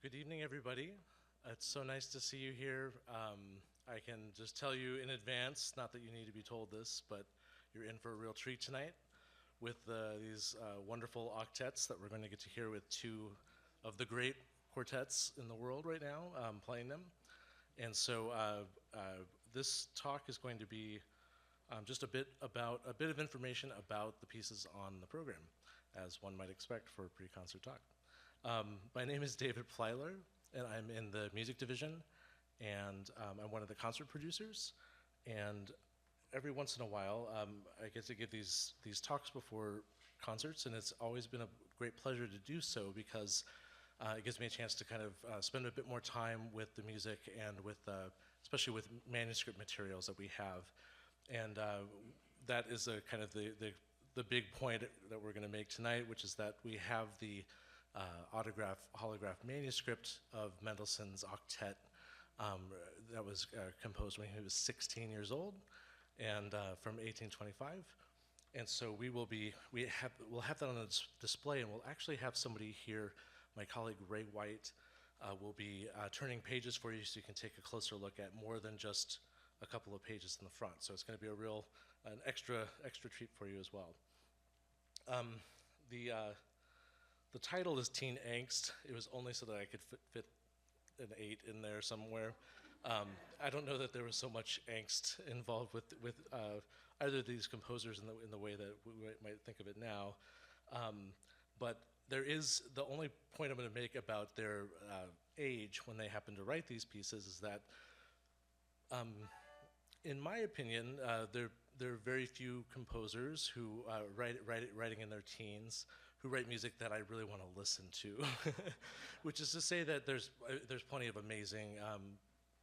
Good evening, everybody. It's so nice to see you here. I can just tell you in advance, not that you need to be told this, but you're in for a real treat tonight with these wonderful octets that we're going to get to hear with two of the great quartets in the world right now playing them. And so this talk is going to be just a bit of information about the pieces on the program, as one might expect for a pre-concert talk. My name is David Plylar, and I'm in the music division, and I'm one of the concert producers. And every once in a while, I get to give these talks before concerts, and it's always been a great pleasure to do so because it gives me a chance to kind of spend a bit more time with the music and with, especially with manuscript materials that we have. And that is a kind of the big point that we're going to make tonight, which is that we have the holograph manuscript of Mendelssohn's Octet that was composed when he was 16 years old, and from 1825. And so we'll have that on the display, and we'll actually have somebody here. My colleague Ray White will be turning pages for you, so you can take a closer look at more than just a couple of pages in the front. So it's going to be an extra treat for you as well. The title is Teen Angst. It was only so that I could fit an 8 in there somewhere. I don't know that there was so much angst involved with either of these composers in the way that we might think of it now. But there is, the only point I'm going to make about their age when they happen to write these pieces is that, in my opinion, there are very few composers who writing in their teens who write music that I really want to listen to, which is to say that there's plenty of amazing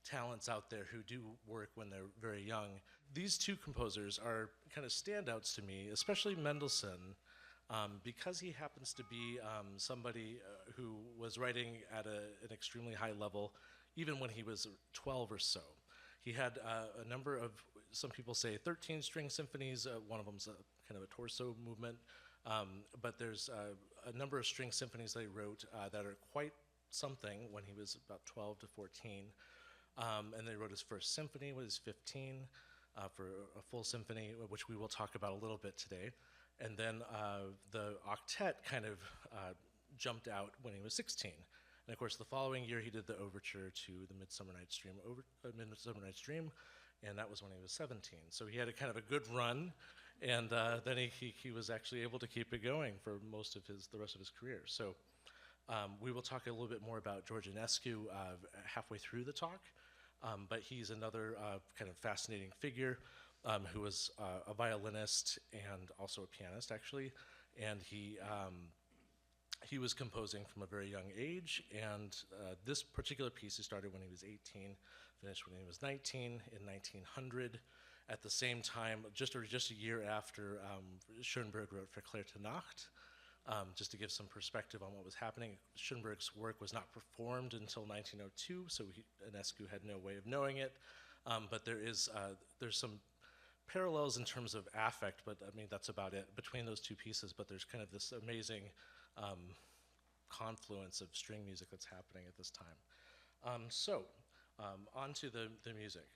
talents out there who do work when they're very young. These two composers are kind of standouts to me, especially Mendelssohn, because he happens to be somebody who was writing at an extremely high level, even when he was 12 or so. He had a number of, some people say 13 string symphonies, one of them's kind of a torso movement, but there's a number of string symphonies that he wrote that are quite something when he was about 12 to 14. And then he wrote his first symphony when he was 15 for a full symphony, which we will talk about a little bit today. And then the octet kind of jumped out when he was 16. And of course, the following year, he did the overture to the Midsummer Night's Dream, and that was when he was 17. So he had a kind of a good run, and then he was actually able to keep it going for the rest of his career. So we will talk a little bit more about George Enescu halfway through the talk, but he's another kind of fascinating figure who was a violinist and also a pianist, actually, and he was composing from a very young age, and this particular piece he started when he was 18, finished when he was 19 in 1900. At the same time, just a year after, Schoenberg wrote Verklärte Nacht. Just to give some perspective on what was happening, Schoenberg's work was not performed until 1902, so Enescu had no way of knowing it. But there's some parallels in terms of affect, but I mean, that's about it between those two pieces, but there's kind of this amazing confluence of string music that's happening at this time. On to the music.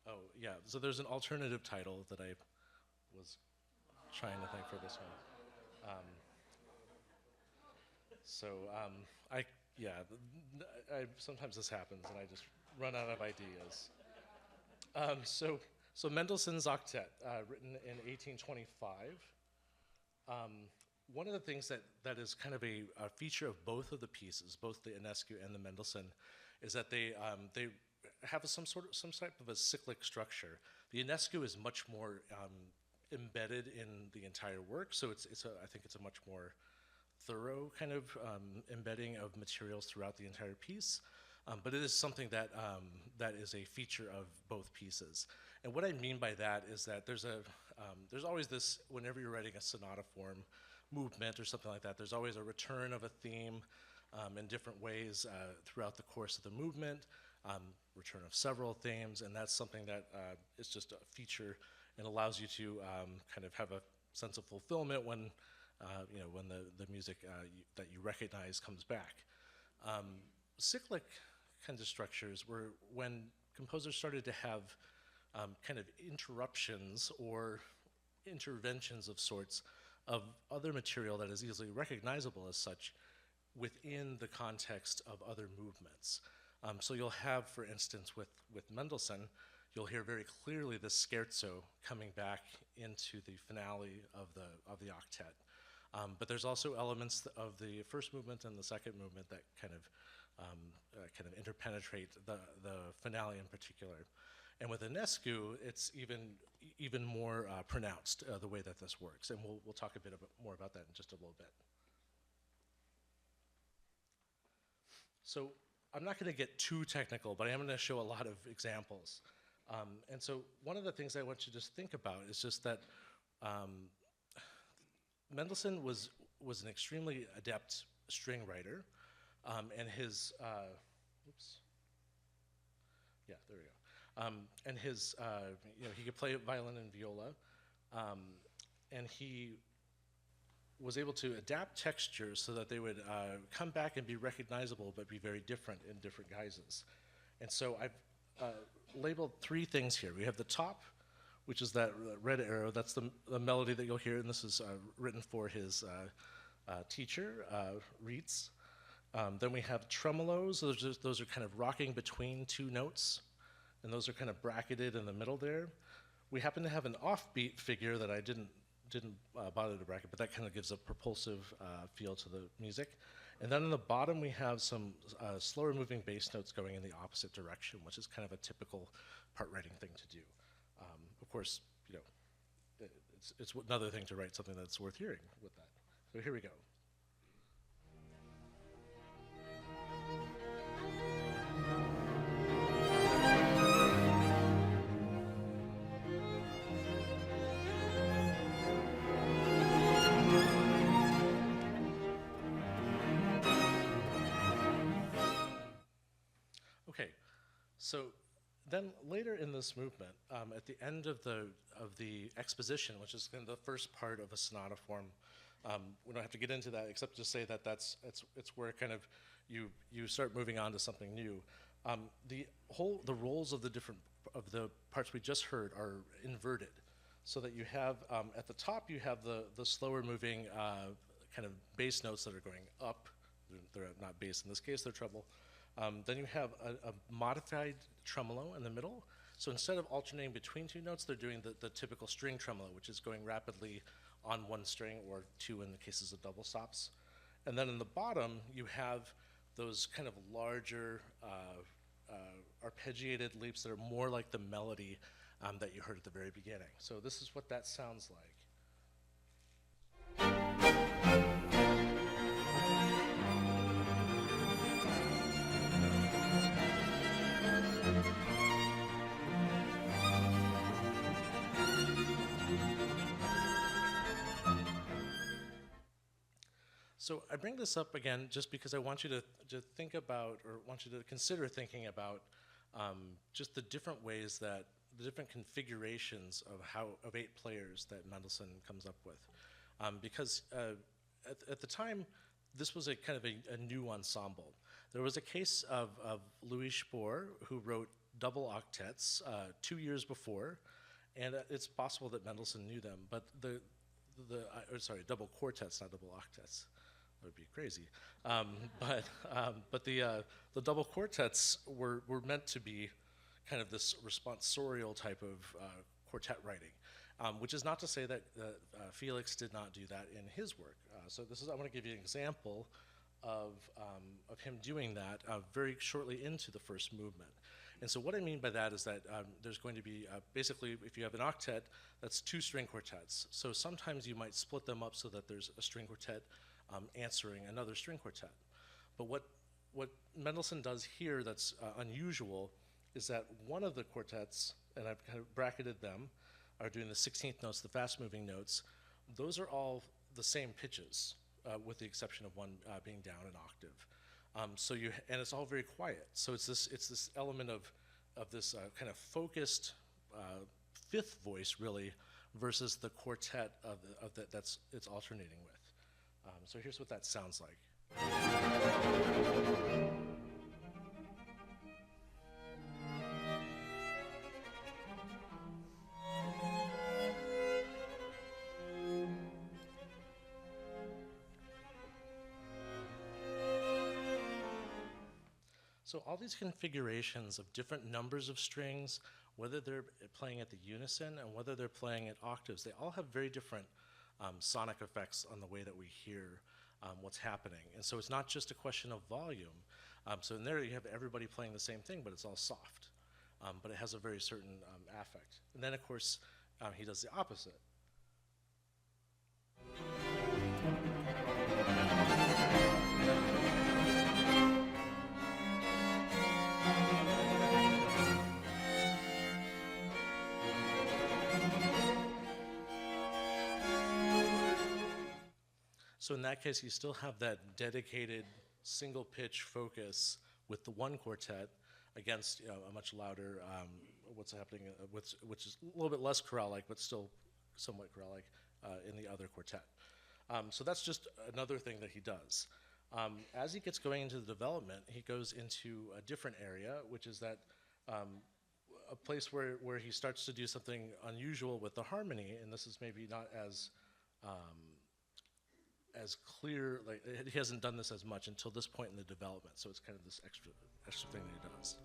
Oh, yeah, so there's an alternative title that I was trying to think for this one. Sometimes this happens and I just run out of ideas. So Mendelssohn's Octet, written in 1825. One of the things that is kind of a feature of both of the pieces, both the Enescu and the Mendelssohn, is that they have some type of a cyclic structure. The Enescu is much more embedded in the entire work, so I think it's a much more thorough kind of embedding of materials throughout the entire piece. But it is something that is a feature of both pieces. And what I mean by that is that there's always this, whenever you're writing a sonata form movement or something like that, there's always a return of a theme in different ways throughout the course of the movement, return of several themes, and that's something that is just a feature and allows you to kind of have a sense of fulfillment when when the music that you recognize comes back. Cyclic kinds of structures were when composers started to have kind of interruptions or interventions of sorts of other material that is easily recognizable as such within the context of other movements. So you'll have, for instance, with Mendelssohn, you'll hear very clearly the scherzo coming back into the finale of the octet. But there's also elements of the first movement and the second movement that kind of interpenetrate the finale in particular. And with Enescu, it's even more pronounced the way that this works. And we'll talk a bit more about that in just a little bit. So I'm not going to get too technical, but I am going to show a lot of examples. And so one of the things I want you to just think about is just that Mendelssohn was an extremely adept string writer, and his, oops, yeah, there we go. And his, he could play violin and viola, and he was able to adapt textures so that they would come back and be recognizable but be very different in different guises. And so I've labeled three things here. We have the top, which is that red arrow. That's the melody that you'll hear, and this is written for his teacher, Reitz. Then we have tremolos. Those are kind of rocking between two notes, and those are kind of bracketed in the middle there. We happen to have an offbeat figure that I didn't bother to bracket, but that kind of gives a propulsive feel to the music. And then on the bottom, we have some slower moving bass notes going in the opposite direction, which is kind of a typical part writing thing to do. Of course, it's another thing to write something that's worth hearing with that. So here we go. Okay, so then later in this movement, at the end of the exposition, which is kind of the first part of a sonata form, we don't have to get into that except to say that it's where kind of you start moving on to something new. The roles of the parts we just heard are inverted, so that you have at the top you have the slower moving kind of bass notes that are going up. They're not bass in this case; they're treble. Then you have a modified tremolo in the middle. So instead of alternating between two notes, they're doing the typical string tremolo, which is going rapidly on one string or two in the cases of double stops. And then in the bottom, you have those kind of larger arpeggiated leaps that are more like the melody that you heard at the very beginning. So this is what that sounds like. So I bring this up again just because I want you to think about, or want you to consider thinking about just the different ways that, the different configurations of 8 players that Mendelssohn comes up with. Because at the time, this was a kind of a new ensemble. There was a case of Louis Spohr, who wrote double octets 2 years before, and it's possible that Mendelssohn knew them, but double quartets, not double octets. That would be crazy. But the double quartets were meant to be kind of this responsorial type of quartet writing, which is not to say that Felix did not do that in his work. So I want to give you an example of him doing that very shortly into the first movement. And so what I mean by that is that there's going to be, basically, if you have an octet, that's 2 string quartets. So sometimes you might split them up so that there's a string quartet answering another string quartet. But what Mendelssohn does here that's unusual is that one of the quartets, and I've kind of bracketed them, are doing the 16th notes, the fast-moving notes. Those are all the same pitches, with the exception of one being down an octave. And it's all very quiet. So it's this element of this kind of focused fifth voice, really, versus the quartet that's it's alternating with. So here's what that sounds like. So all these configurations of different numbers of strings, whether they're playing at the unison and whether they're playing at octaves, they all have very different sonic effects on the way that we hear what's happening. And so it's not just a question of volume. So in there you have everybody playing the same thing, but it's all soft. But it has a very certain affect. And then of course, he does the opposite. So in that case, you still have that dedicated single pitch focus with the one quartet against a much louder, what's happening, which is a little bit less chorale-like, but still somewhat chorale-like in the other quartet. So that's just another thing that he does. As he gets going into the development, he goes into a different area, which is that a place where he starts to do something unusual with the harmony, and this is maybe not as clear, like he hasn't done this as much until this point in the development, so it's kind of this extra thing that he does.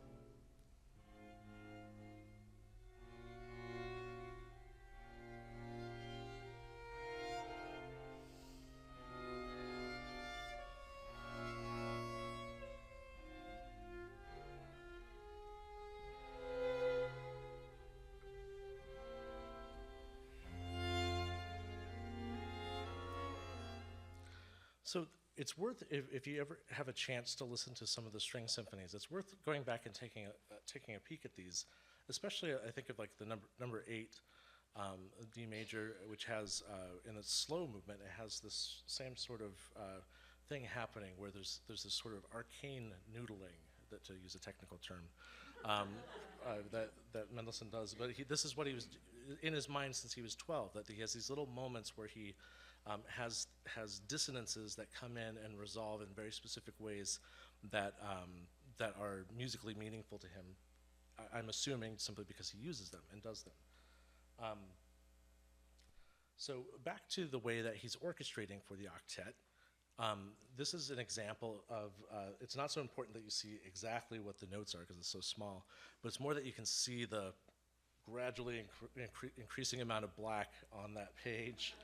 So it's worth, if you ever have a chance to listen to some of the string symphonies, it's worth going back and taking a peek at these, especially I think of like the number 8, D major, which has, in its slow movement, it has this same sort of thing happening where there's this sort of arcane noodling, that, to use a technical term, that Mendelssohn does. But this is what he was in his mind since he was 12, that he has these little moments where he has dissonances that come in and resolve in very specific ways that are musically meaningful to him. I'm assuming simply because he uses them and does them. So back to the way that he's orchestrating for the octet. This is an example of, it's not so important that you see exactly what the notes are because it's so small, but it's more that you can see the gradually increasing amount of black on that page.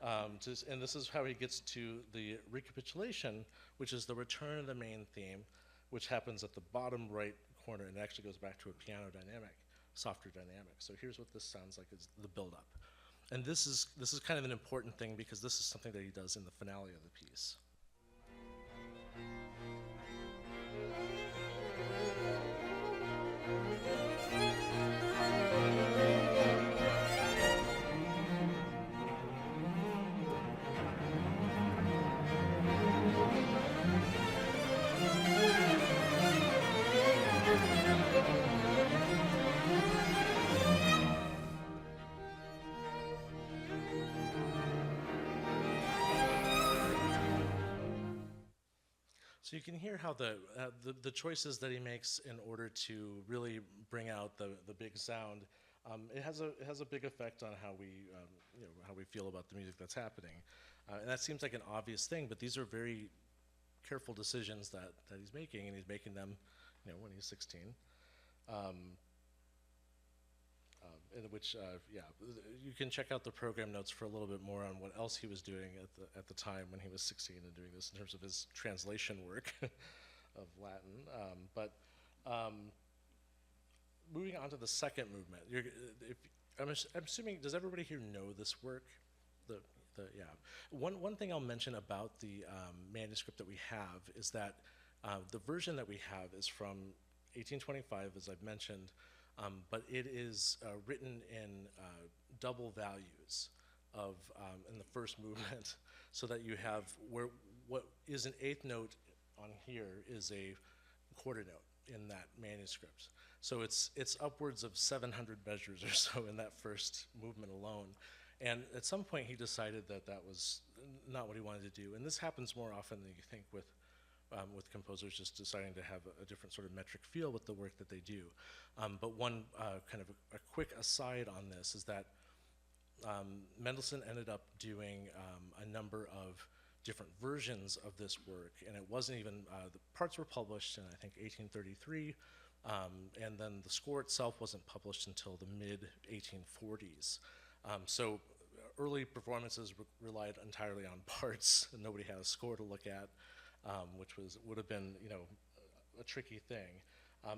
And this is how he gets to the recapitulation, which is the return of the main theme, which happens at the bottom right corner and actually goes back to a piano dynamic, softer dynamic. So here's what this sounds like, is the build-up. And this is kind of an important thing because this is something that he does in the finale of the piece. So you can hear how the choices that he makes in order to really bring out the big sound, it has a big effect on how we feel about the music that's happening, and that seems like an obvious thing, but these are very careful decisions that he's making, and he's making them, when he's 16. In which, you can check out the program notes for a little bit more on what else he was doing at the time when he was 16 and doing this in terms of his translation work of Latin. Moving on to the second movement, I'm assuming, does everybody here know this work? One thing I'll mention about the manuscript that we have is that the version that we have is from 1825, as I've mentioned. But it is written in double values in the first movement, so that you have what is an 8th note on here is a quarter note in that manuscript. So it's upwards of 700 measures or so in that first movement alone. And at some point, he decided that that was not what he wanted to do. And this happens more often than you think with composers just deciding to have a different sort of metric feel with the work that they do. But one kind of a quick aside on this is that Mendelssohn ended up doing a number of different versions of this work, and it wasn't even, the parts were published in, I think, 1833, and then the score itself wasn't published until the mid-1840s. So early performances relied entirely on parts, and nobody had a score to look at, which would have been, a tricky thing.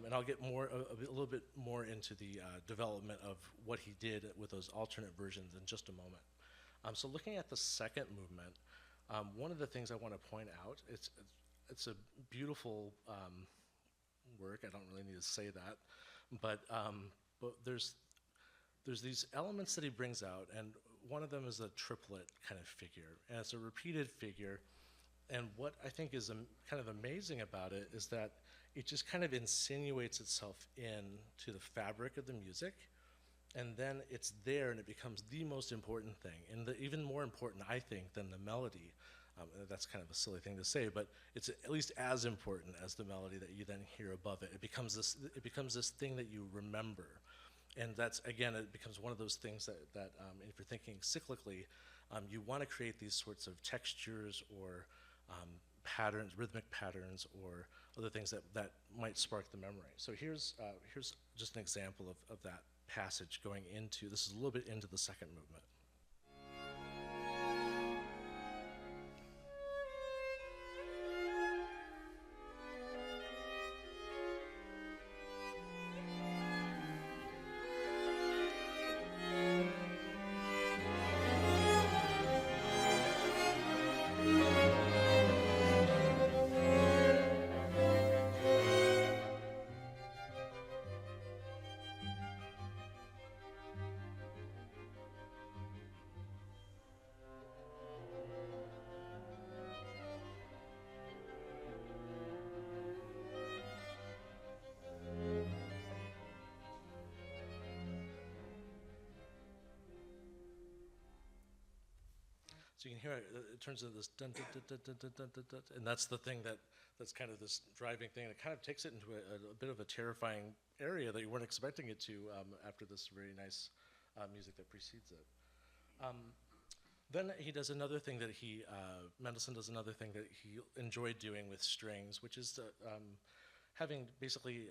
And I'll get a little bit more into the development of what he did with those alternate versions in just a moment. So looking at the second movement, one of the things I want to point out, it's a beautiful work. I don't really need to say that, but there's these elements that he brings out, and one of them is a triplet kind of figure, and it's a repeated figure. And what I think is kind of amazing about it is that it just kind of insinuates itself into the fabric of the music, and then it's there and it becomes the most important thing, and even more important, I think, than the melody. That's kind of a silly thing to say, but it's at least as important as the melody that you then hear above it. It becomes this thing that you remember. And that's, again, it becomes one of those things that if you're thinking cyclically, you want to create these sorts of textures or patterns, rhythmic patterns, or other things that might spark the memory. So here's just an example of that passage going into, this is a little bit into the second movement. So you can hear it turns into this dun dun dun dun dun dun dun dun, and that's the thing that's kind of this driving thing. It kind of takes it into a bit of a terrifying area that you weren't expecting it to after this very nice music that precedes it. Then he does another thing that Mendelssohn does another thing that he enjoyed doing with strings, which is having basically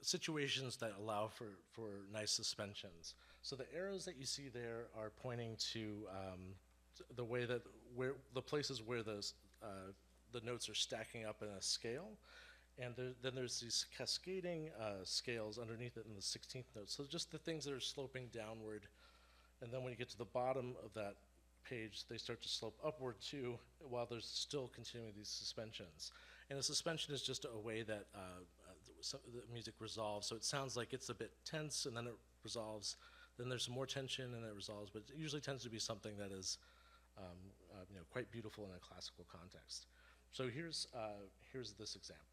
situations that allow for nice suspensions. So the arrows that you see there are pointing to the way that the places where the notes are stacking up in a scale, and then there's these cascading scales underneath it in the 16th note. So just the things that are sloping downward, and then when you get to the bottom of that page, they start to slope upward too, while there's still continuing these suspensions. And a suspension is just a way that the music resolves. So it sounds like it's a bit tense, and then it resolves. Then there's some more tension, and it resolves. But it usually tends to be something that is quite beautiful in a classical context. So here's this example.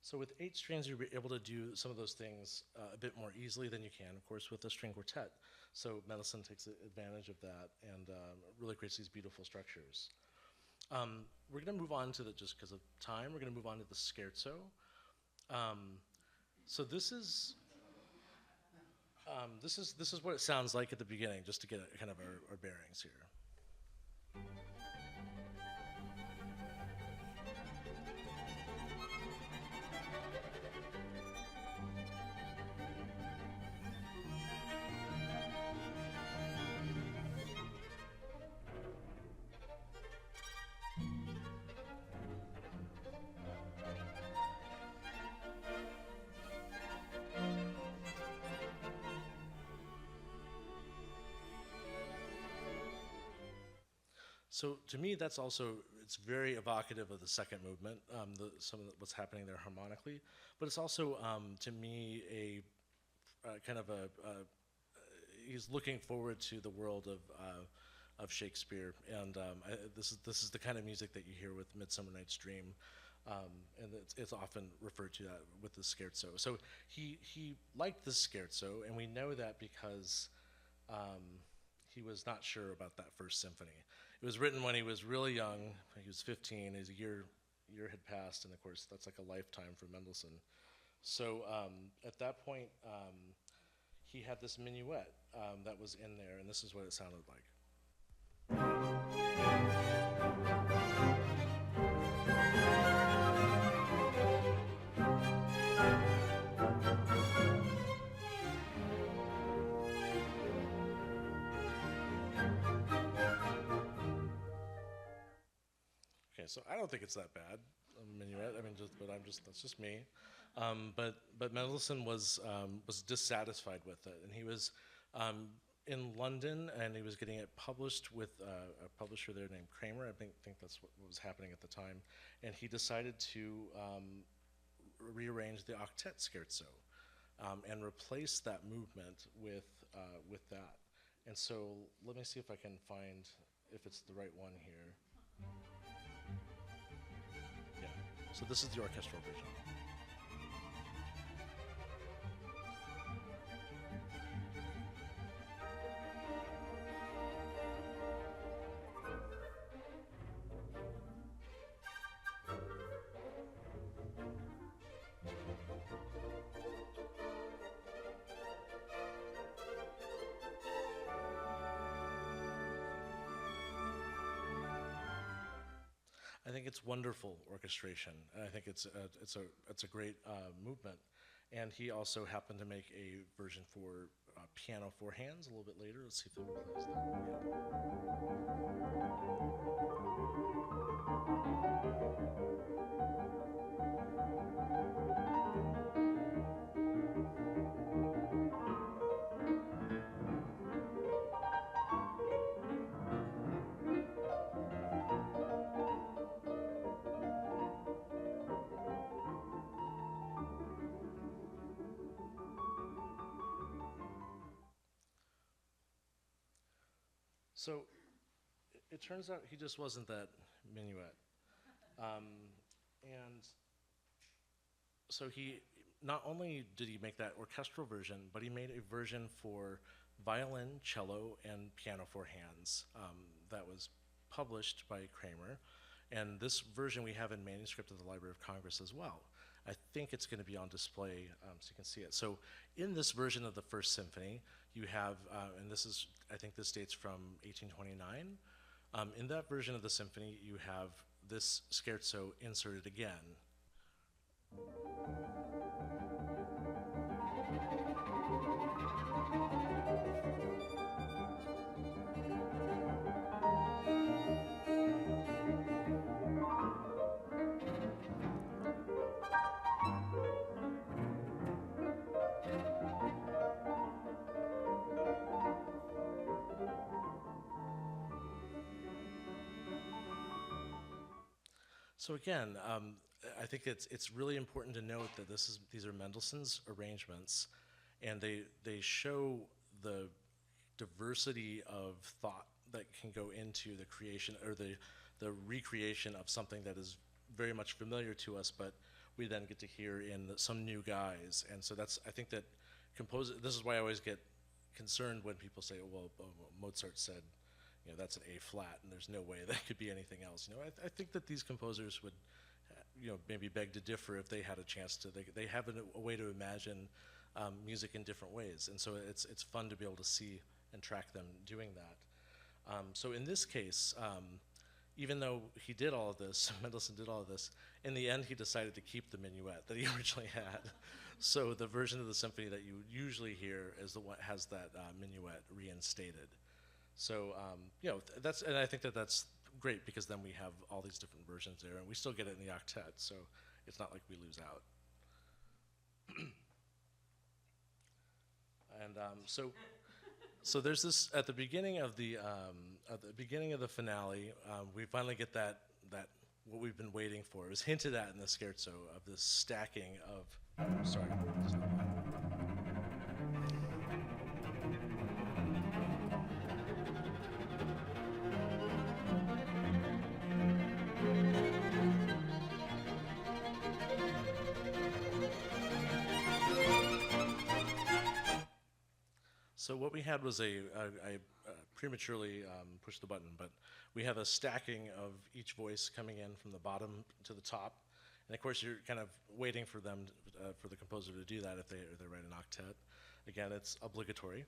So with 8 strings, you'll be able to do some of those things a bit more easily than you can, of course, with a string quartet. So Mendelssohn takes advantage of that and really creates these beautiful structures. We're going to move on to just because of time, we're going to move on to the scherzo. So this is what it sounds like at the beginning, just to get kind of our bearings here. So to me, that's also, it's very evocative of the second movement, what's happening there harmonically, but it's also, to me, a kind of he's looking forward to the world of Shakespeare, and this is the kind of music that you hear with Midsummer Night's Dream, and it's often referred to that with the scherzo. So he liked the scherzo, and we know that because he was not sure about that first symphony. It was written when he was really young. He was 15. His year had passed, and of course that's like a lifetime for Mendelssohn. So at that point, he had this minuet that was in there, and this is what it sounded like. Okay, so I don't think it's that bad, a minuet. I mean, that's just me. But Mendelssohn was dissatisfied with it, and he was in London, and he was getting it published with a publisher there named Kramer. I think that's what was happening at the time, and he decided to rearrange the octet scherzo and replace that movement with that. And so let me see if I can find if it's the right one here. Yeah. So this is the orchestral version. I think it's wonderful orchestration, and I think it's a great movement. And he also happened to make a version for piano four hands a little bit later. Let's see if it plays So it turns out he just wasn't that minuet. And so he, not only did he make that orchestral version, but he made a version for violin, cello, and piano four hands that was published by Kramer. And this version we have in manuscript at the Library of Congress as well. I think it's going to be on display so you can see it. So in this version of the First Symphony, you have, and this is, I think this dates from 1829. In that version of the symphony, you have this scherzo inserted again. So again, I think it's really important to note that these are Mendelssohn's arrangements, and they show the diversity of thought that can go into the creation or the recreation of something that is very much familiar to us, but we then get to hear in some new guise. And so I think that this is why I always get concerned when people say, well, Mozart said, that's an A flat, and there's no way that could be anything else. I think that these composers would, maybe beg to differ if they had a chance to. They have a way to imagine music in different ways, and so it's fun to be able to see and track them doing that. So in this case, even though he did all of this, Mendelssohn did all of this, in the end he decided to keep the minuet that he originally had. So the version of the symphony that you usually hear is the one that has that minuet reinstated. So and I think that that's great, because then we have all these different versions there, and we still get it in the octet, so it's not like we lose out. And so So there's this at the beginning of the finale. We finally get that what we've been waiting for. It was hinted at in the scherzo of this stacking of. Sorry. So what we had was I prematurely pushed the button, but we have a stacking of each voice coming in from the bottom to the top, and of course you're kind of waiting for them, for the composer to do that if they write an octet. Again, it's obligatory.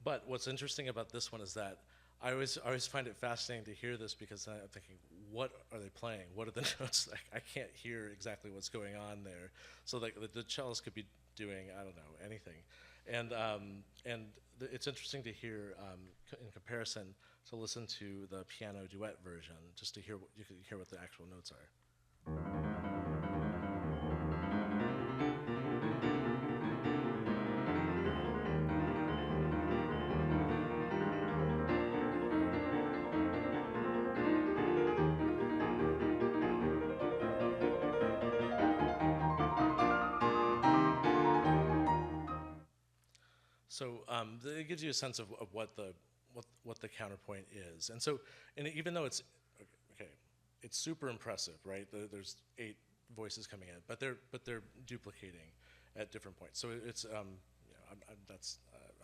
But what's interesting about this one is that I always find it fascinating to hear this because I'm thinking, what are they playing? What are the notes? I can't hear exactly what's going on there. So like the cellist could be doing, I don't know, anything. And it's interesting to hear in comparison to listen to the piano duet version, just to hear you can hear what the actual notes are. So it gives you a sense of what the counterpoint is, and so even though it's super impressive, right? There's 8 voices coming in, but they're duplicating at different points. So it's I'm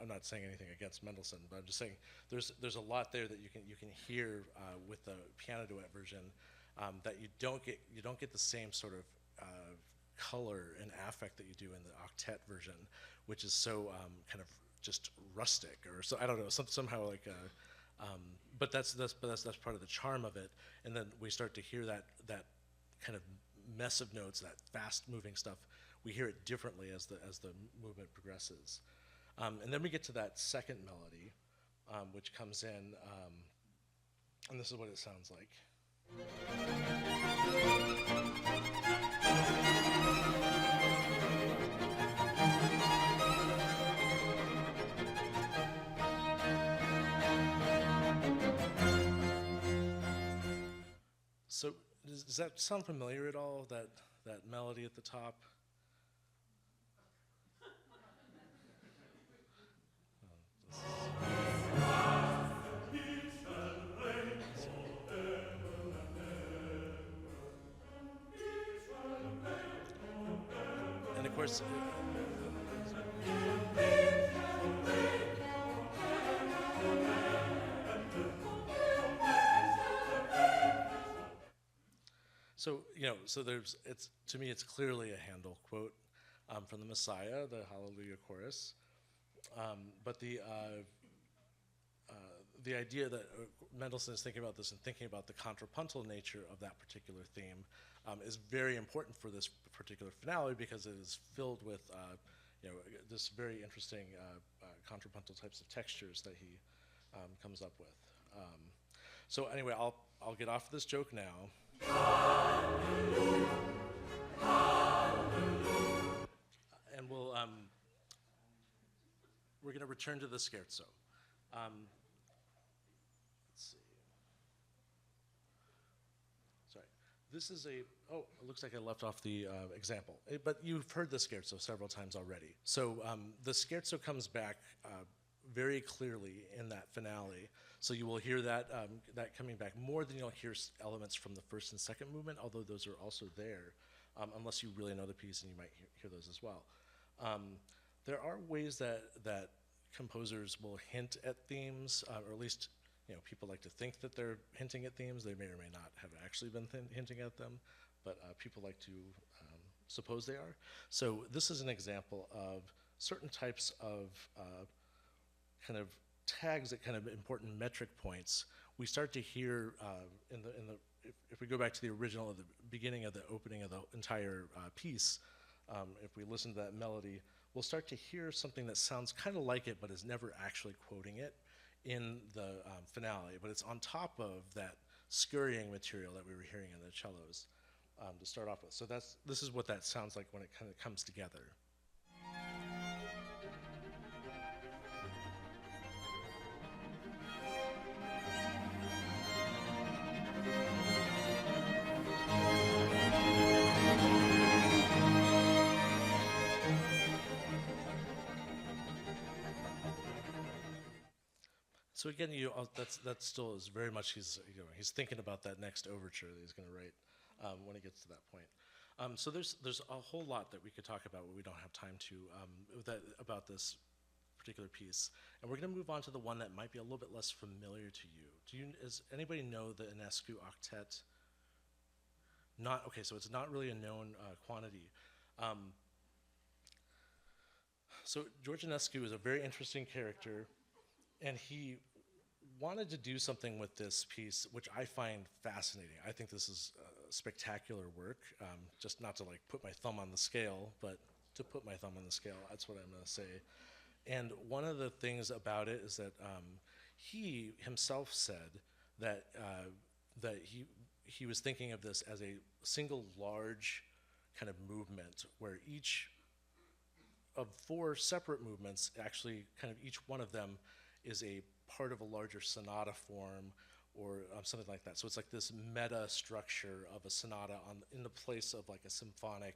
not saying anything against Mendelssohn, but I'm just saying there's a lot there that you can hear with the piano duet version that you don't get the same sort of color and affect that you do in the octet version, which is so kind of just rustic, or so I don't know, somehow like. But that's part of the charm of it, and then we start to hear that kind of mess of notes, that fast-moving stuff. We hear it differently as the movement progresses, and then we get to that second melody, which comes in, and this is what it sounds like. So does that sound familiar at all, that melody at the top? And of course, so to me it's clearly a Handel quote from the Messiah, the Hallelujah chorus, but the idea that Mendelssohn is thinking about this and thinking about the contrapuntal nature of that particular theme is very important for this particular finale because it is filled with this very interesting contrapuntal types of textures that he comes up with. So anyway, I'll get off this joke now. And we're going to return to the scherzo. Let's see. Sorry. This is it looks like I left off the example. But you've heard the scherzo several times already. So the scherzo comes back very clearly in that finale. So you will hear that coming back more than you'll hear elements from the first and second movement, although those are also there, unless you really know the piece, and you might hear those as well. There are ways that composers will hint at themes, or at least people like to think that they're hinting at themes. They may or may not have actually been hinting at them, but people like to suppose they are. So this is an example of certain types of kind of tags at kind of important metric points. We start to hear if we go back to the original, at the beginning of the opening of the entire piece, if we listen to that melody, we'll start to hear something that sounds kind of like it, but is never actually quoting it in the finale. But it's on top of that scurrying material that we were hearing in the cellos to start off with. So this is what that sounds like when it kind of comes together. So again, that still is very much he's thinking about that next overture that he's going to write when he gets to that point. So there's a whole lot that we could talk about, but we don't have time to about this particular piece. And we're going to move on to the one that might be a little bit less familiar to you. Does anybody know the Enescu octet? Not okay. So it's not really a known quantity. So George Enescu is a very interesting character, and he wanted to do something with this piece, which I find fascinating. I think this is spectacular work, just not to like put my thumb on the scale, but to put my thumb on the scale, that's what I'm gonna say. And one of the things about it is that he himself said that he was thinking of this as a single large kind of movement where each of 4 separate movements, actually kind of each one of them is a part of a larger sonata form or something like that. So it's like this meta structure of a sonata in the place of like a symphonic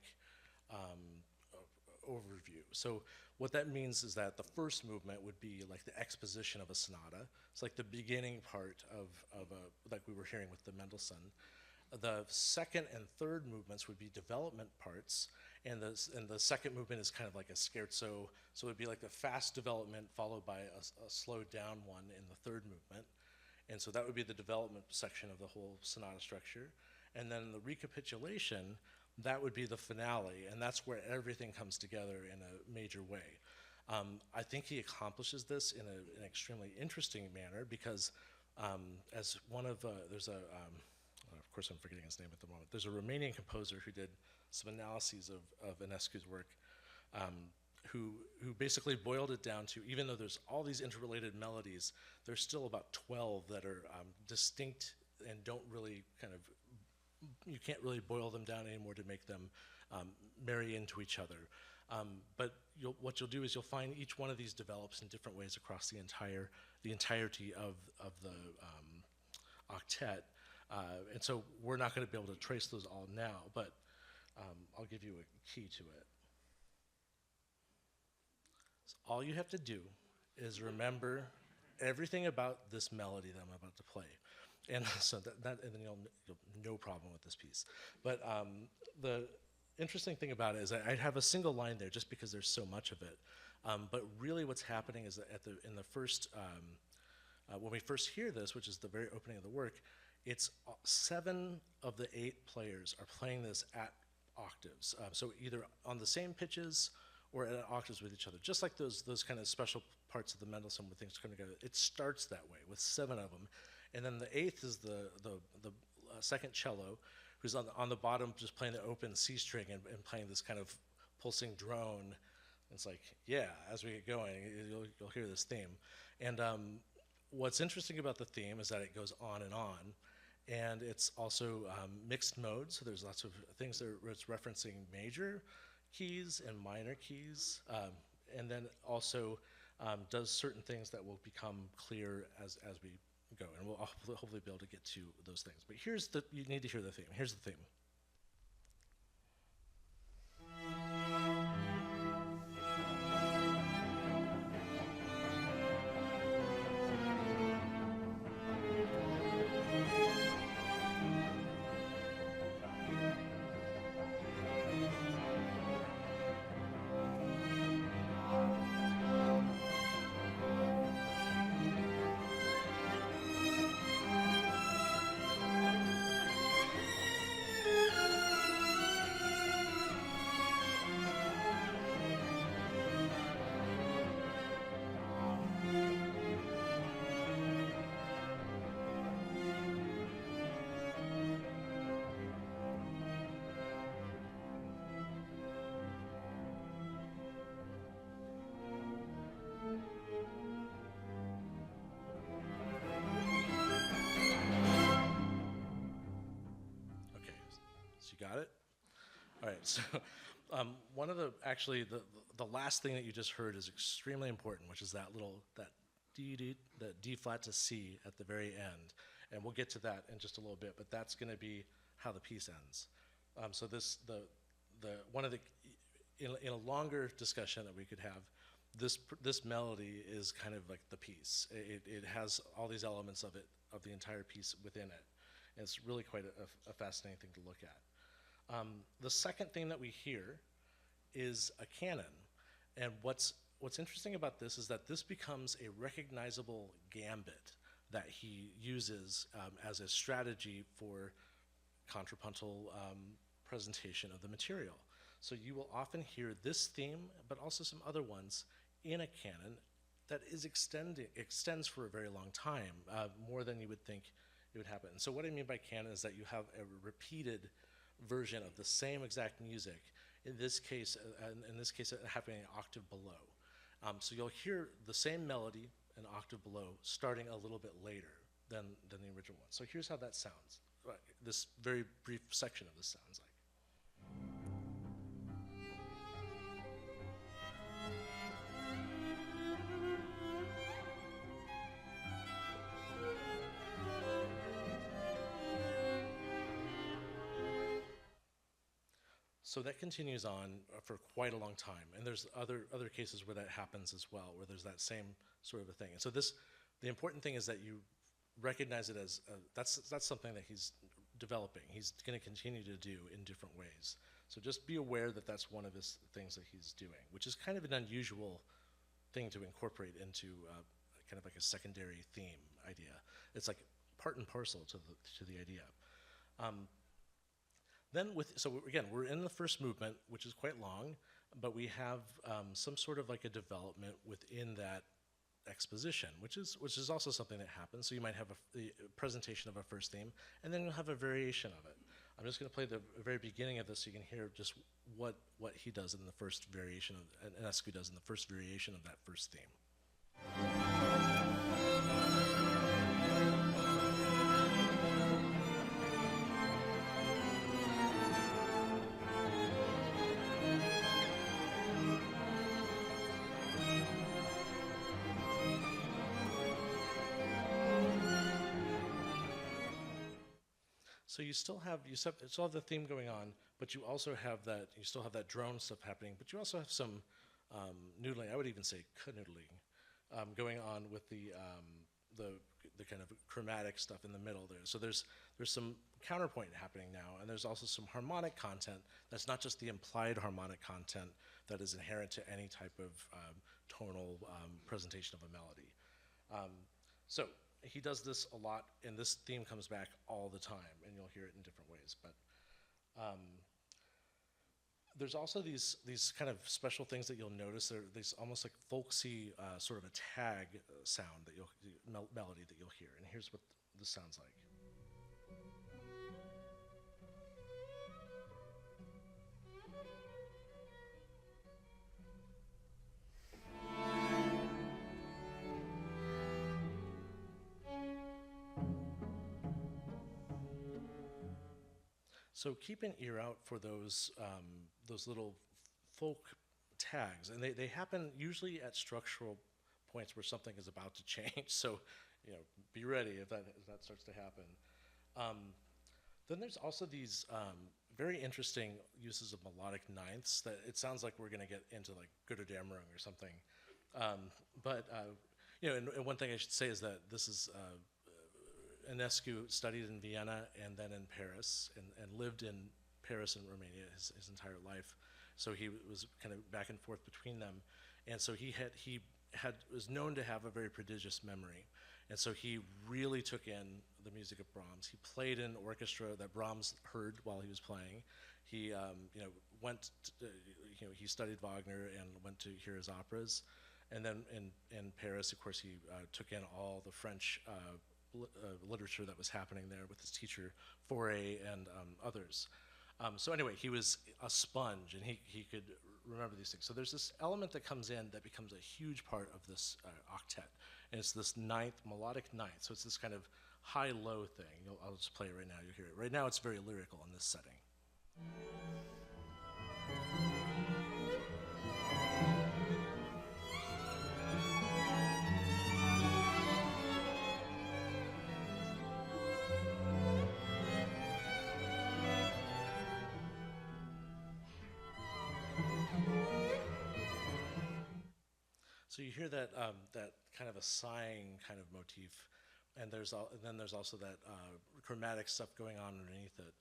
overview. So what that means is that the first movement would be like the exposition of a sonata. It's like the beginning part of like we were hearing with the Mendelssohn. The second and third movements would be development parts, and the second movement is kind of like a scherzo, so it would be like the fast development followed by a slowed down one in the third movement. And so that would be the development section of the whole sonata structure. And then the recapitulation, that would be the finale, and that's where everything comes together in a major way. I think he accomplishes this in an extremely interesting manner because as one of, of course I'm forgetting his name at the moment, there's a Romanian composer who did some analyses of Enescu's work, who basically boiled it down to, even though there's all these interrelated melodies, there's still about 12 that are distinct and don't really kind of, you can't really boil them down anymore to make them marry into each other. But what you'll do is you'll find each one of these develops in different ways across the entirety of the octet. And so we're not going to be able to trace those all now, but I'll give you a key to it. So all you have to do is remember everything about this melody that I'm about to play. And so and then you'll no problem with this piece. But the interesting thing about it is I have a single line there just because there's so much of it. But really what's happening is that in the first, when we first hear this, which is the very opening of the work, it's 7 of the 8 players are playing this at octaves. So either on the same pitches or at octaves with each other, just like those kind of special parts of the Mendelssohn where things come together. It starts that way with 7 of them. And then the 8th is the second cello, who's on the bottom just playing the open C string and playing this kind of pulsing drone. It's like, yeah, as we get going, you'll hear this theme. And what's interesting about the theme is that it goes on, and it's also mixed mode, so there's lots of things where it's referencing major keys and minor keys, and then also does certain things that will become clear as we go, and we'll hopefully be able to get to those things. But you need to hear the theme. Here's the theme. Got it? All right, so one of the last thing that you just heard is extremely important, which is that D flat to C at the very end. And we'll get to that in just a little bit, but that's gonna be how the piece ends. So in a longer discussion that we could have, this melody is kind of like the piece. It has all these elements of it, of the entire piece within it. And it's really quite a fascinating thing to look at. The second thing that we hear is a canon. And what's interesting about this is that this becomes a recognizable gambit that he uses as a strategy for contrapuntal presentation of the material. So you will often hear this theme, but also some other ones in a canon that extends for a very long time, more than you would think it would happen. So what I mean by canon is that you have a repeated version of the same exact music. In this case, happening an octave below. So you'll hear the same melody an octave below, starting a little bit later than the original one. So here's how that sounds. This very brief section of this sounds like. So that continues on for quite a long time, and there's other cases where that happens as well, where there's that same sort of a thing. And so the important thing is that you recognize it as that's something that he's developing. He's going to continue to do in different ways. So just be aware that that's one of his things that he's doing, which is kind of an unusual thing to incorporate into kind of like a secondary theme idea. It's like part and parcel to the idea. So again, we're in the first movement, which is quite long, but we have some sort of like a development within that exposition, which is also something that happens. So you might have the presentation of a first theme, and then you'll have a variation of it. I'm just going to play the very beginning of this so you can hear just what he does in the first variation, Enescu does in the first variation of that first theme. So you still have the theme going on, but you also have that drone stuff happening, but you also have some noodling, I would even say canoodling, going on with the kind of chromatic stuff in the middle there. So there's some counterpoint happening now, and there's also some harmonic content that's not just the implied harmonic content that is inherent to any type of tonal presentation of a melody. So he does this a lot, and this theme comes back all the time, and you'll hear it in different ways. But there's also these kind of special things that you'll notice. There are these almost like folksy sort of a tag sound that melody that you'll hear, and here's what this sounds like. So keep an ear out for those little folk tags, and they happen usually at structural points where something is about to change. So, be ready if that starts to happen. Then there's also these very interesting uses of melodic ninths that it sounds like we're going to get into like Götterdämmerung or something. And one thing I should say is that this is. Enescu studied in Vienna and then in Paris, and lived in Paris and Romania his entire life. So he was kind of back and forth between them, and so he was known to have a very prodigious memory, and so he really took in the music of Brahms. He played in orchestra that Brahms heard while he was playing. He he studied Wagner and went to hear his operas, and then in Paris, of course, he took in all the French literature that was happening there with his teacher Fauré and others. So anyway, he was a sponge, and he could remember these things. So there's this element that comes in that becomes a huge part of this octet, and it's this melodic ninth. So it's this kind of high-low thing. I'll just play it right now. You'll hear it. Right now, it's very lyrical in this setting. So you hear that that kind of a sighing kind of motif, and then there's also that chromatic stuff going on underneath it.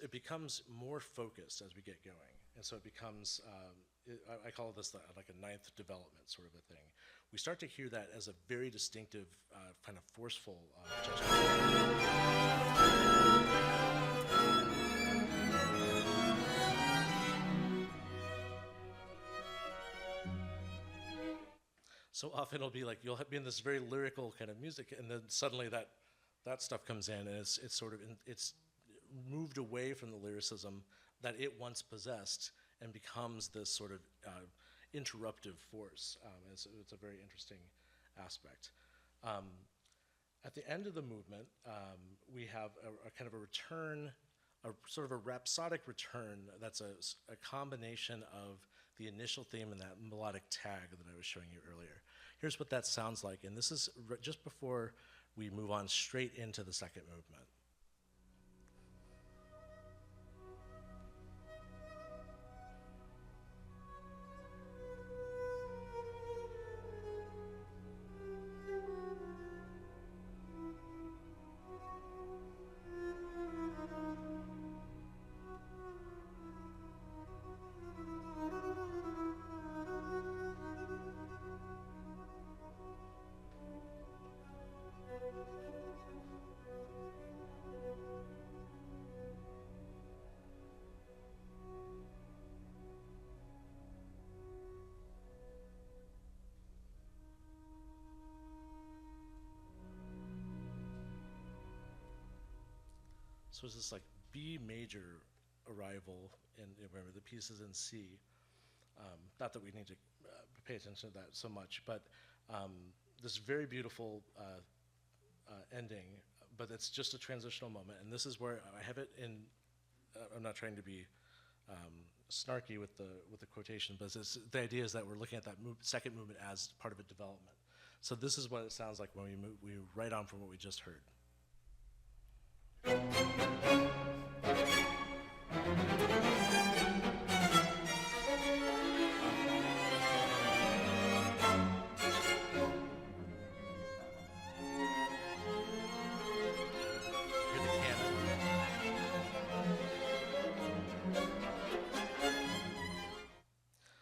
It becomes more focused as we get going, and so it becomes I call this like a ninth development sort of a thing. We start to hear that as a very distinctive kind of forceful So often it'll be like you'll be in this very lyrical kind of music, and then suddenly that stuff comes in, and it's sort of it's moved away from the lyricism that it once possessed, and becomes this sort of interruptive force. It's a very interesting aspect. At the end of the movement, we have a kind of a return, a sort of a rhapsodic return that's a combination of the initial theme and that melodic tag that I was showing you earlier. Here's what that sounds like, and this is just before we move on straight into the second movement. So it's this like B major arrival, and remember the piece is in C. Not that we need to pay attention to that so much, but this very beautiful ending, but it's just a transitional moment, and this is where I have it in. I'm not trying to be snarky with the quotation, but the idea is that we're looking at that second movement as part of a development. So this is what it sounds like when we write on from what we just heard.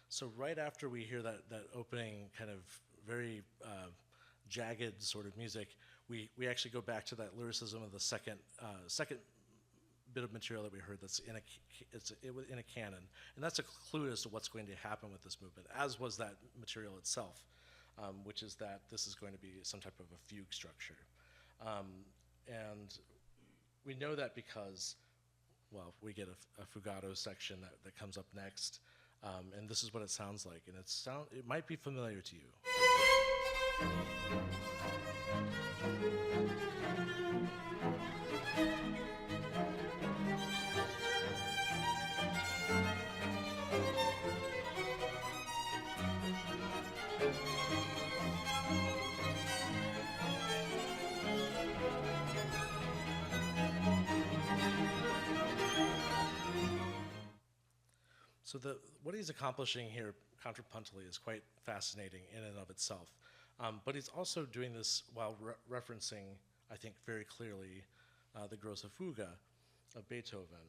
So right after we hear that opening kind of very jagged sort of music, we actually go back to that lyricism of the second bit of material that we heard that's in a canon, and that's a clue as to what's going to happen with this movement, as was that material itself, which is that this is going to be some type of a fugue structure, and we know that because, well, we get a fugato section that comes up next. And this is what it sounds like, and it might be familiar to you. So what he's accomplishing here contrapuntally is quite fascinating in and of itself. But he's also doing this while referencing, I think very clearly, the Grosse Fuge of Beethoven.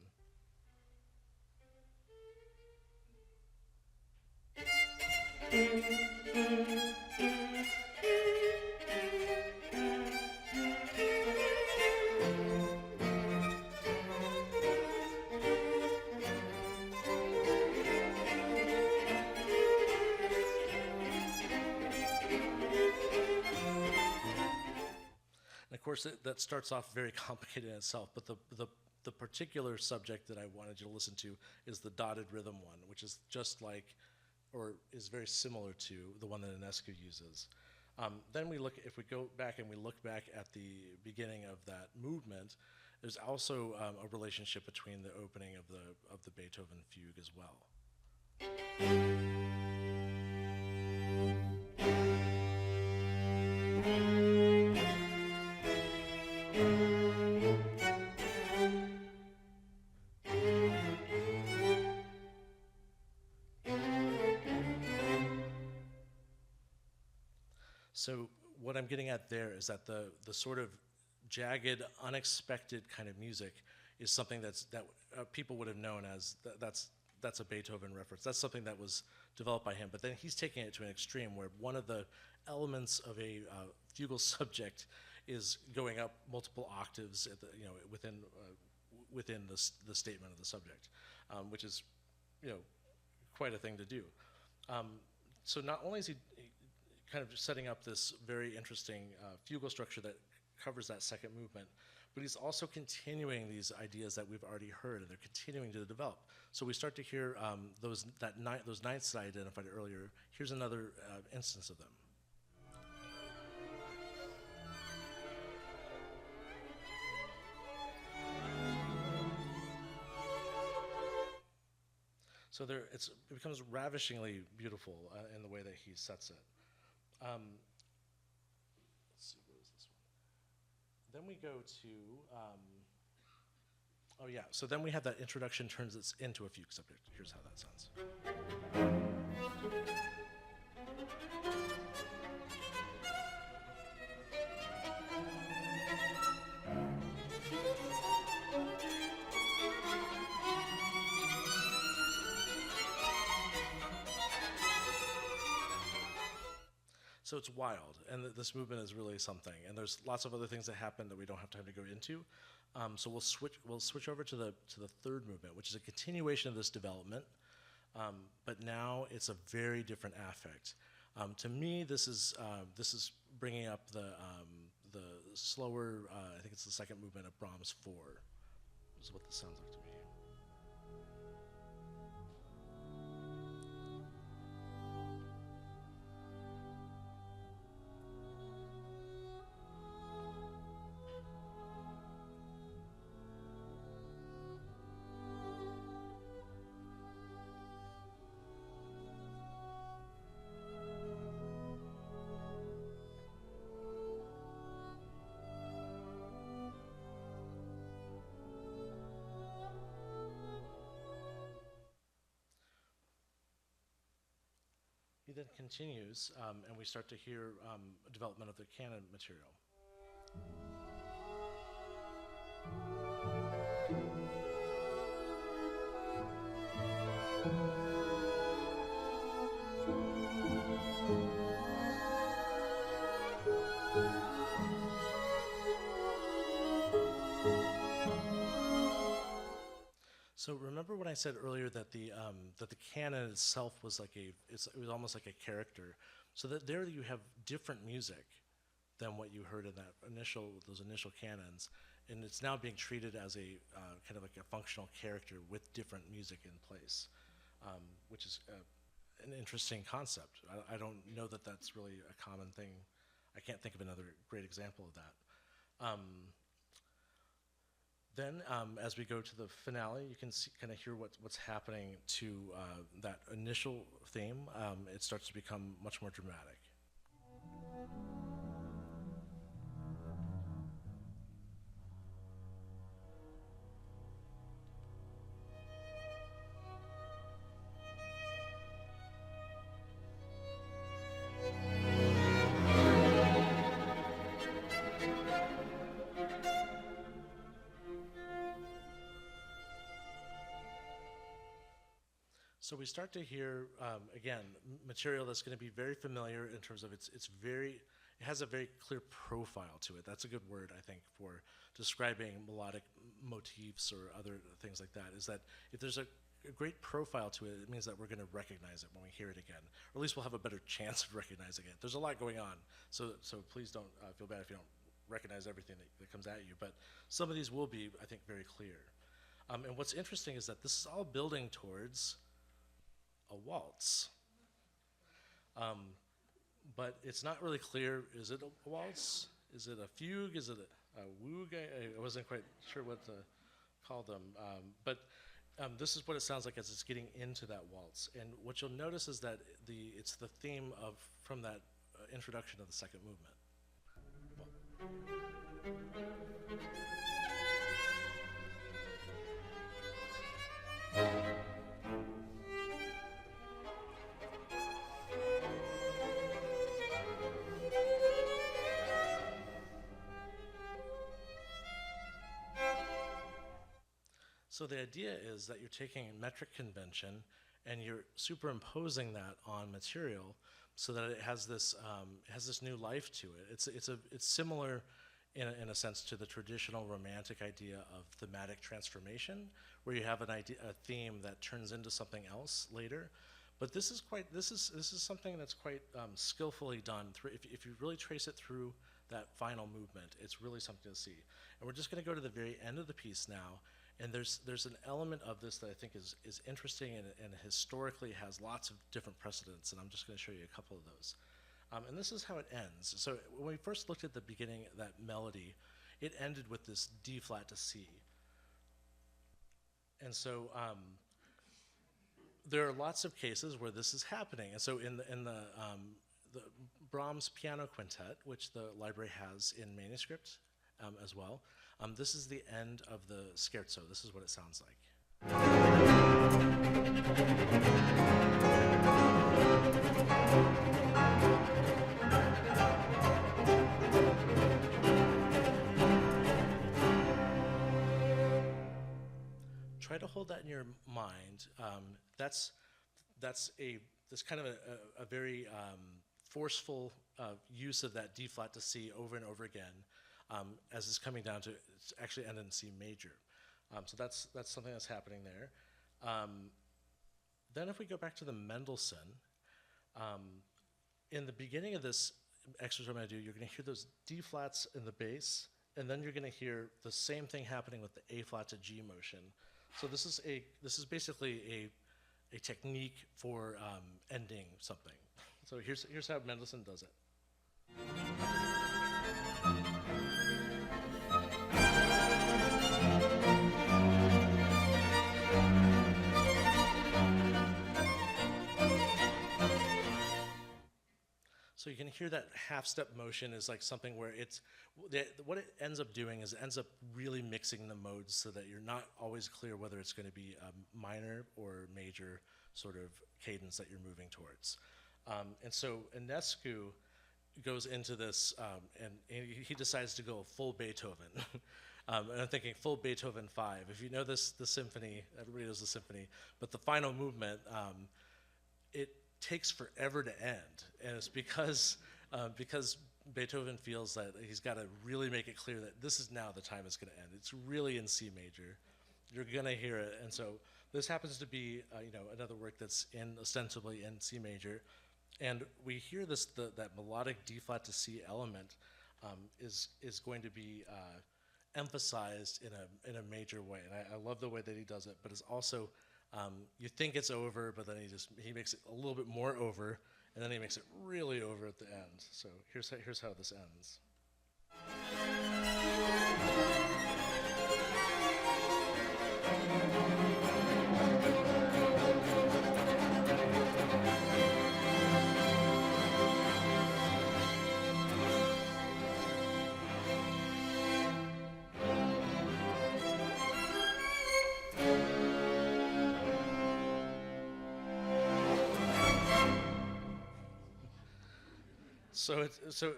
Of course, that starts off very complicated in itself, but the particular subject that I wanted you to listen to is the dotted rhythm one, which is just like, or is very similar to the one that Enescu uses. Then if we go back and we look back at the beginning of that movement, there's also a relationship between the opening of the Beethoven fugue as well. So what I'm getting at there is that the sort of jagged, unexpected kind of music is something that people would have known as that's a Beethoven reference. That's something that was developed by him. But then he's taking it to an extreme where one of the elements of a fugal subject is going up multiple octaves at the, within the statement of the subject, which is quite a thing to do. So not only is he kind of setting up this very interesting fugal structure that covers that second movement, but he's also continuing these ideas that we've already heard, and they're continuing to develop. So we start to hear those ninths that I identified earlier. Here's another instance of them. So it becomes ravishingly beautiful in the way that he sets it. Let's see, what is this one? Then we go to, so then we have that introduction turns it into a fugue subject. Here's how that sounds. So it's wild, and this movement is really something. And there's lots of other things that happen that we don't have time to go into. So we'll switch over to the third movement, which is a continuation of this development, but now it's a very different affect. To me, this is bringing up the slower. I think it's the second movement of Brahms 4. This is what this sounds like to me. He then continues, and we start to hear development of the canon material. So remember when I said earlier that the canon itself was like it was almost like a character. So that there you have different music than what you heard in those initial canons, and it's now being treated as a kind of like a functional character with different music in place, which is an interesting concept. I don't know that that's really a common thing. I can't think of another great example of that. Then, as we go to the finale, you can kind of hear what's happening to that initial theme. It starts to become much more dramatic. So we start to hear, again, material that's going to be very familiar in terms of it has a very clear profile to it. That's a good word, I think, for describing melodic motifs or other things like that, is that if there's a great profile to it, it means that we're going to recognize it when we hear it again, or at least we'll have a better chance of recognizing it. There's a lot going on, so please don't feel bad if you don't recognize everything that comes at you, but some of these will be, I think, very clear. And what's interesting is that this is all building towards a waltz, but it's not really clear. Is it a waltz? Is it a fugue? Is it a woog? I wasn't quite sure what to call them, but this is what it sounds like as it's getting into that waltz. And what you'll notice is that it's the theme from that introduction of the second movement. So the idea is that you're taking metric convention and you're superimposing that on material so that it has this new life to it. It's similar in a sense to the traditional romantic idea of thematic transformation, where you have a theme that turns into something else later. But this is something that's quite skillfully done. If you really trace it through that final movement, it's really something to see. And we're just going to go to the very end of the piece now. And there's an element of this that I think is interesting and historically has lots of different precedents, and I'm just going to show you a couple of those. And this is how it ends. So when we first looked at the beginning of that melody, it ended with this D flat to C. And so there are lots of cases where this is happening. And so in the Brahms piano quintet, which the library has in manuscript as well, this is the end of the scherzo. This is what it sounds like. Try to hold that in your mind. That's kind of a very forceful use of that D flat to C over and over again, as it's coming down to it's actually end in C major. So that's something that's happening there. Then if we go back to the Mendelssohn, in the beginning of this exercise I'm going to do, you're going to hear those D flats in the bass, and then you're going to hear the same thing happening with the A flat to G motion. So this is basically a technique for ending something. So here's how Mendelssohn does it. So you can hear that half-step motion is like something where what it ends up doing is it ends up really mixing the modes so that you're not always clear whether it's going to be a minor or major sort of cadence that you're moving towards. And so Enescu goes into this, and he decides to go full Beethoven. And I'm thinking full Beethoven 5. If you know the symphony, everybody knows the symphony, but the final movement, it takes forever to end, and it's because Beethoven feels that he's got to really make it clear that this is now the time it's going to end. It's really in C major. You're going to hear it, and so this happens to be another work that's ostensibly in C major, and we hear that melodic D flat to C element is going to be emphasized in a major way, and I love the way that he does it, but it's also you think it's over, but then he makes it a little bit more over, and then he makes it really over at the end. So here's how this ends. So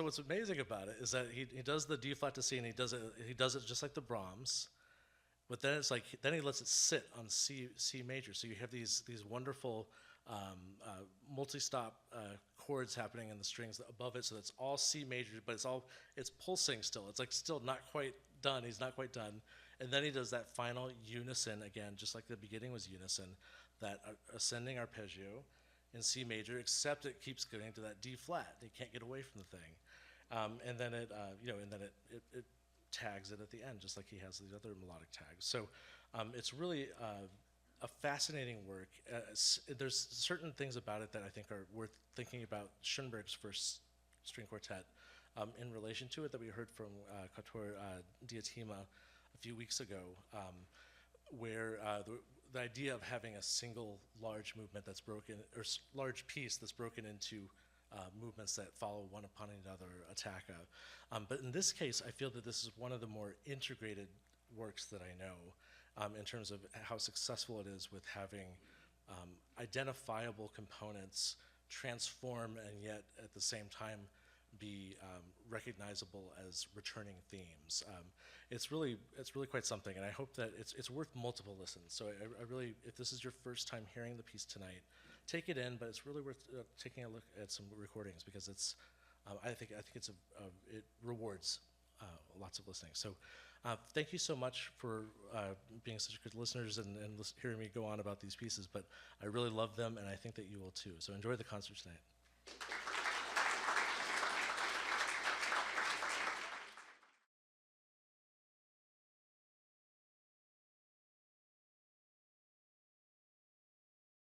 what's amazing about it is that he does the D flat to C, and he does it just like the Brahms, but then it's like he lets it sit on C major. So you have these wonderful multi-stop chords happening in the strings above it. So it's all C major, but it's pulsing still. It's like still not quite done. He's not quite done, and then he does that final unison again, just like the beginning was unison, that ascending arpeggio in C major, except it keeps going to that D flat. They can't get away from the thing, and then it tags it at the end, just like he has these other melodic tags. So it's really a fascinating work. There's certain things about it that I think are worth thinking about. Schoenberg's first string quartet, in relation to it, that we heard from Quatuor Diotima a few weeks ago, where the idea of having a single large movement that's broken, or large piece that's broken into movements that follow one upon another, attacca. But in this case, I feel that this is one of the more integrated works that I know, in terms of how successful it is with having identifiable components transform and yet at the same time be recognizable as returning themes. It's really quite something, and I hope that it's worth multiple listens. So I really, if this is your first time hearing the piece tonight, take it in. But it's really worth taking a look at some recordings, because it's I think it's it rewards lots of listening. So thank you so much for being such good listeners and hearing me go on about these pieces. But I really love them, and I think that you will too. So enjoy the concert tonight.